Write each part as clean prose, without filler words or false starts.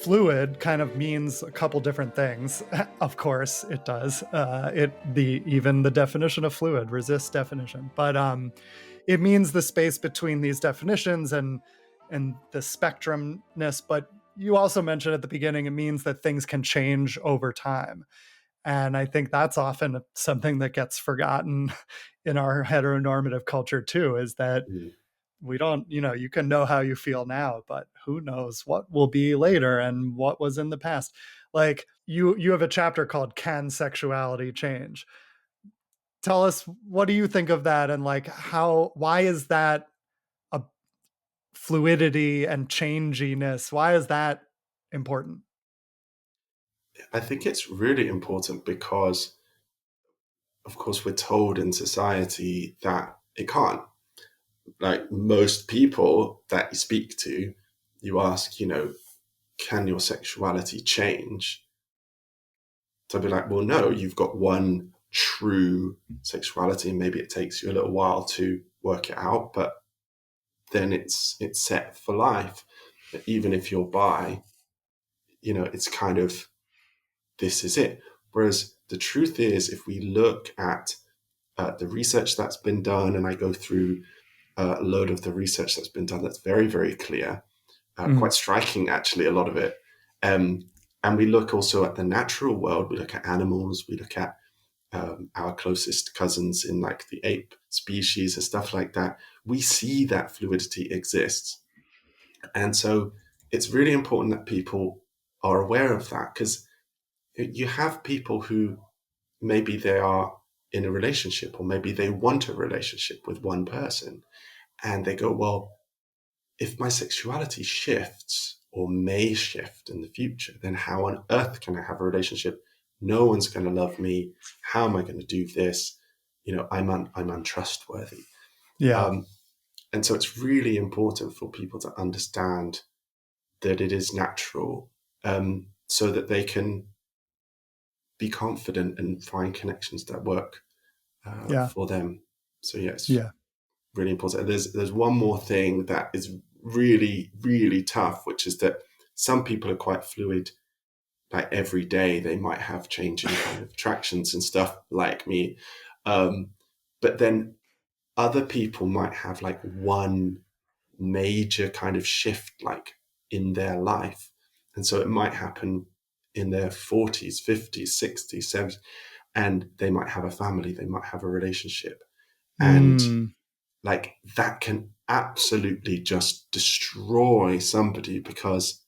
fluid kind of means a couple different things. Of course, it does. Even the definition of fluid resists definition, but it means the space between these definitions and the spectrumness. But you also mentioned at the beginning it means that things can change over time, and I think that's often something that gets forgotten in our heteronormative culture too. Is that Mm. we don't, you can know how you feel now, but who knows what will be later and what was in the past. Like you have a chapter called Can Sexuality Change? Tell us, what do you think of that, and like why is that a fluidity and changiness, why is that important? I think it's really important because, of course, we're told in society that it can't. Like most people that you speak to, you ask, can your sexuality change? So I'd be like, well, no, you've got one true sexuality, and maybe it takes you a little while to work it out, but then it's set for life. But even if you're bi, it's kind of, this is it. Whereas the truth is, if we look at the research that's been done, and I go through a load of the research that's been done, that's very, very clear, quite striking, actually, a lot of it. And we look also at the natural world. We look at animals. We look at our closest cousins in like the ape species and stuff like that. We see that fluidity exists. And so it's really important that people are aware of that, because you have people who maybe they are in a relationship, or maybe they want a relationship with one person, and they go, well, if my sexuality shifts or may shift in the future, then how on earth can I have a relationship? No one's going to love me. How am I going to do this? I'm untrustworthy. Yeah. And so it's really important for people to understand that it is natural, so that they can be confident and find connections that work Yeah. for them. So yes, Yeah. really important. There's one more thing that is really, really tough, which is that some people are quite fluid. Like every day they might have changing kind of attractions and stuff, like me. But then other people might have like one major kind of shift like in their life. And so it might happen in their 40s, 50s, 60s, 70s, and they might have a family, they might have a relationship. And like that can absolutely just destroy somebody, because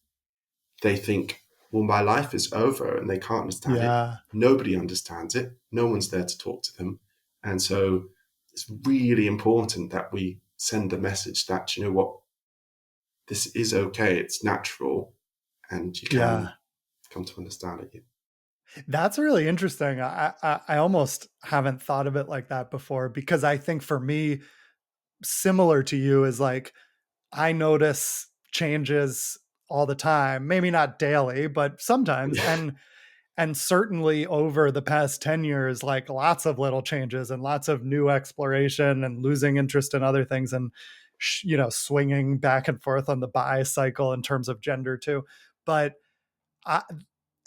they think, well, my life is over, and they can't understand it. Yeah. Nobody understands it. No one's there to talk to them. And so it's really important that we send a message that, you know what, this is okay. It's natural, and you Yeah. can come to understand it. That's really interesting. I almost haven't thought of it like that before, because I think for me, similar to you, is like I notice changes all the time, maybe not daily, but sometimes. And certainly over the past 10 years, like lots of little changes and lots of new exploration and losing interest in other things, and swinging back and forth on the bi cycle in terms of gender too. But I,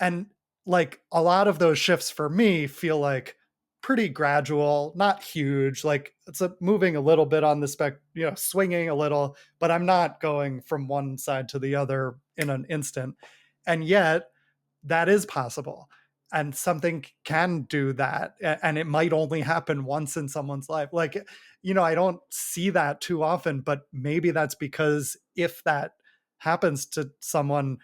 and like a lot of those shifts for me feel like pretty gradual, not huge. Like it's moving a little bit on the swinging a little, but I'm not going from one side to the other in an instant. And yet that is possible. And something can do that. And it might only happen once in someone's life. Like, I don't see that too often, but maybe that's because if that happens to someone,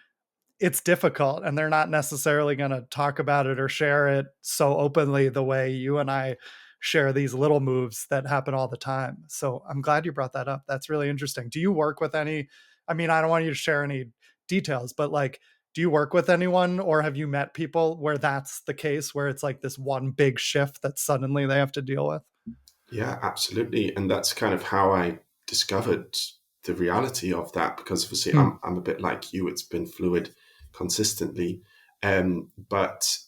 it's difficult and they're not necessarily going to talk about it or share it so openly the way you and I share these little moves that happen all the time. So I'm glad you brought that up. That's really interesting. Do you work with any, I mean, I don't want you to share any details, but like, do you work with anyone, or have you met people where that's the case, where it's like this one big shift that suddenly they have to deal with? Yeah, absolutely. And that's kind of how I discovered the reality of that, because obviously I'm a bit like you. It's been fluid consistently. But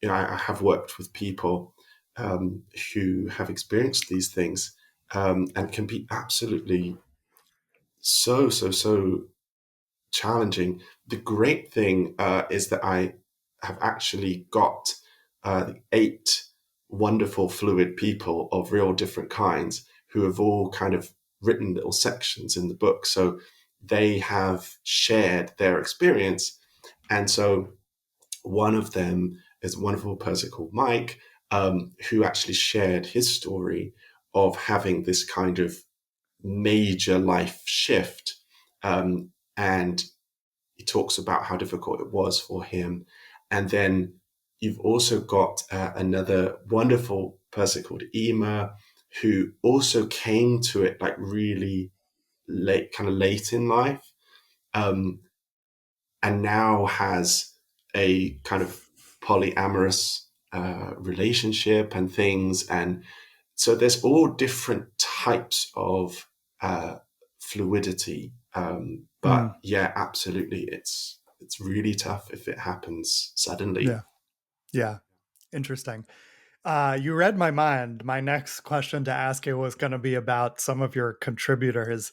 I have worked with people who have experienced these things, and can be absolutely so challenging. the great thing is that I have actually got 8 wonderful fluid people of real different kinds who have all kind of written little sections in the book. So they have shared their experience. And so one of them is a wonderful person called Mike, who actually shared his story of having this kind of major life shift. And he talks about how difficult it was for him. And then you've also got another wonderful person called Ema, who also came to it like really late, kind of late in life, um, and now has a kind of polyamorous relationship and things. And so there's all different types of fluidity. Mm, But yeah, absolutely, it's really tough if it happens suddenly. yeah. Yeah. Interesting. You read my mind. My next question to ask you was going to be about some of your contributors.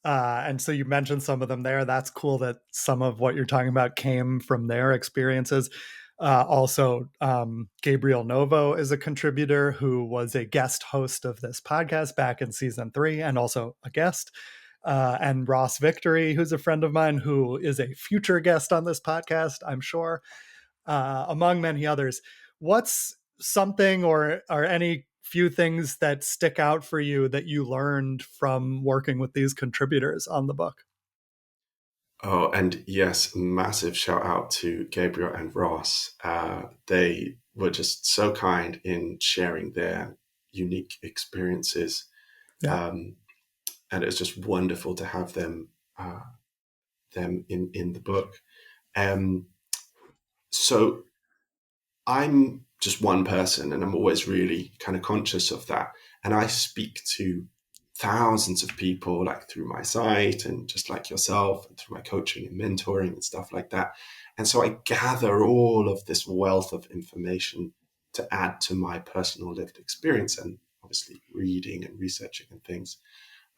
And so you mentioned some of them there. That's cool that some of what you're talking about came from their experiences. Also, Gabriel Novo is a contributor who was a guest host of this podcast back in season 3 and also a guest. And Ross Victory, who's a friend of mine, who is a future guest on this podcast, I'm sure, among many others. What's something or any few things that stick out for you that you learned from working with these contributors on the book? Oh, and yes, massive shout out to Gabriel and Ross. They were just so kind in sharing their unique experiences. Yeah. Um, and it's just wonderful to have them in the book. Um, so I'm just one person, and I'm always really kind of conscious of that. And I speak to thousands of people, like through my site and just like yourself, and through my coaching and mentoring and stuff like that. And so I gather all of this wealth of information to add to my personal lived experience, and obviously reading and researching and things.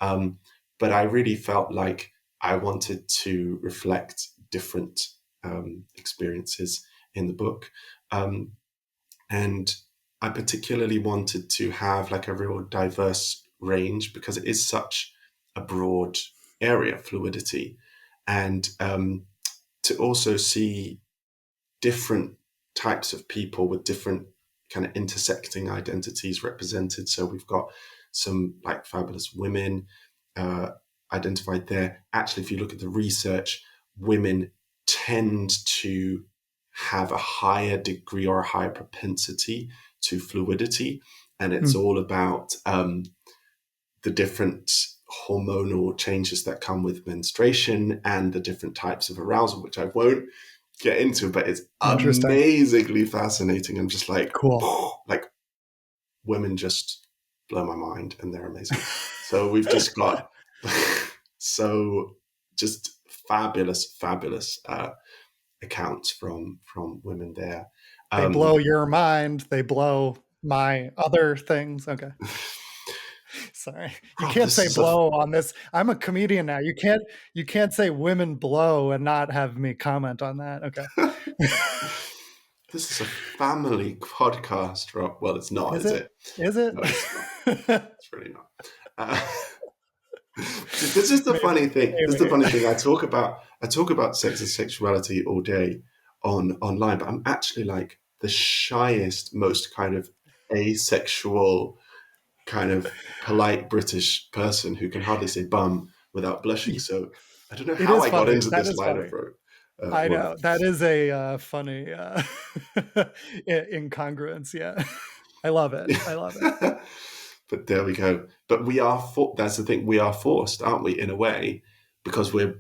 Um, but I really felt like I wanted to reflect different experiences in the book. Um, and I particularly wanted to have like a real diverse range because it is such a broad area, fluidity, and to also see different types of people with different kind of intersecting identities represented. So we've got some like fabulous women uh, identified there. Actually, if you look at the research, women tend to have a higher degree or a higher propensity to fluidity. And it's Mm, all about the different hormonal changes that come with menstruation and the different types of arousal, which I won't get into, but it's interesting. amazingly fascinating. I'm just like, Cool. like women just blow my mind and they're amazing. So we've just got so just fabulous accounts from women there. They blow Um, your mind. They blow my other things. Okay. Sorry. You Rob, can't this say is a blow on this. I'm a comedian now. You can't say women blow and not have me comment on that. Okay. this is a family podcast, Rob. Well, it's not, Is is it? it? Is it? No, it's not. It's really not. Uh, this is the Maybe. funny thing. This is the Maybe. funny thing. I talk about sex and sexuality all day online, but I'm actually like the shyest, most kind of asexual, kind of polite British person who can hardly say bum without blushing. So I don't know It how is I got funny. into That this is line of funny. I work. know. That is a funny incongruence. Yeah. I love it. I love it. Yeah. But there we go. But that's the thing. We are forced, aren't we, in a way, because we're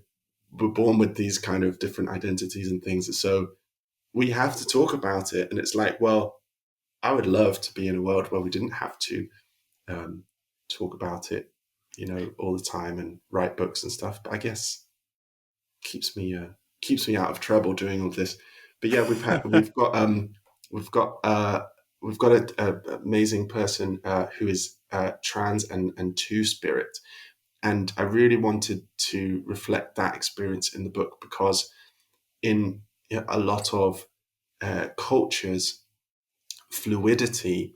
born with these kind of different identities and things. So we have to talk about it. And it's like, well, I would love to be in a world where we didn't have to um, talk about it, all the time and write books and stuff. But I guess keeps me keeps me out of trouble doing all this. But yeah, we've got a amazing person who is trans and two spirit, and I really wanted to reflect that experience in the book because in a lot of cultures, fluidity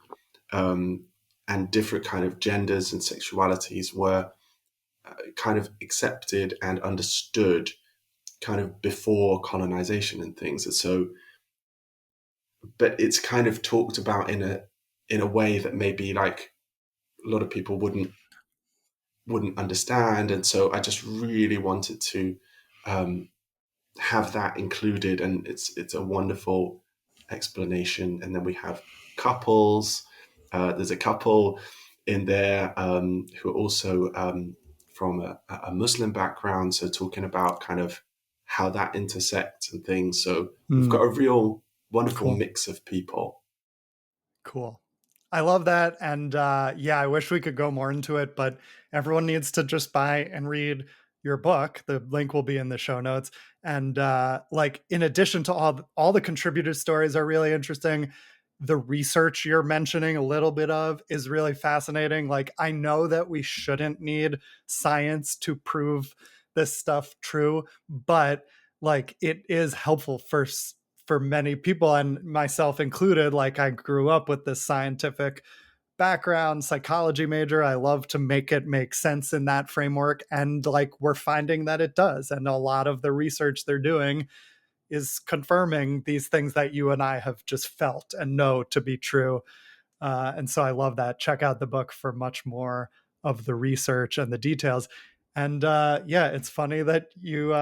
um, and different kind of genders and sexualities were kind of accepted and understood kind of before colonization and things. And so, but it's kind of talked about in a way that maybe like a lot of people wouldn't understand. And so I just really wanted to um, have that included, and it's a wonderful explanation. And then we have couples. There's a couple in there who are also from a Muslim background, so talking about kind of how that intersects and things. So we've got Mm, a real wonderful cool. mix of people. Cool. I love that. And yeah, I wish we could go more into it, but everyone needs to just buy and read your book. The link will be in the show notes. And like, in addition to all the contributor stories are really interesting. The research you're mentioning a little bit of is really fascinating. Like, I know that we shouldn't need science to prove this stuff true, but like, it is helpful for many people, and myself included. Like, I grew up with this scientific background, psychology major. I love to make it make sense in that framework, and like, we're finding that it does, and a lot of the research they're doing is confirming these things that you and I have just felt and know to be true. And so I love that. Check out the book for much more of the research and the details. And yeah, it's funny that you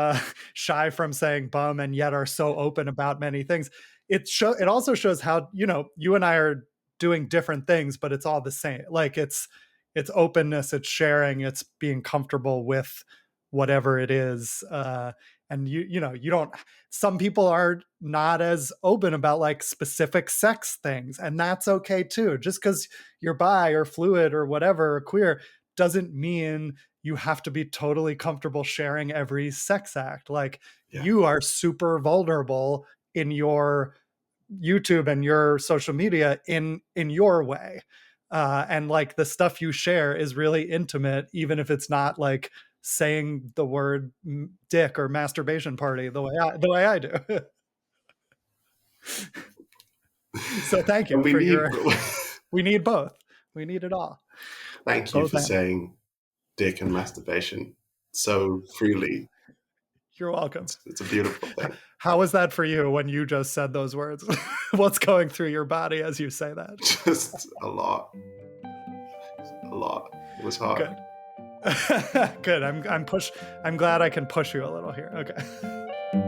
shy from saying bum and yet are so open about many things. It also shows how, you and I are doing different things, but it's all the same. Like, it's openness, it's sharing, it's being comfortable with whatever it is. And you don't, some people are not as open about like specific sex things, and that's okay too. Just because you're bi or fluid or whatever, or queer, doesn't mean you have to be totally comfortable sharing every sex act. Like, Yeah, you are super vulnerable in your YouTube and your social media in your way. And like, the stuff you share is really intimate, even if it's not like saying the word dick or masturbation party the way I do. So thank and you we for need. your. We need both. We need it all. Thank you Both for ends. saying dick and masturbation so freely. You're welcome. It's a beautiful thing. How was that for you when you just said those words? What's going through your body as you say that? Just a lot. It was hard. Good. Good. I'm glad I can push you a little here. Okay.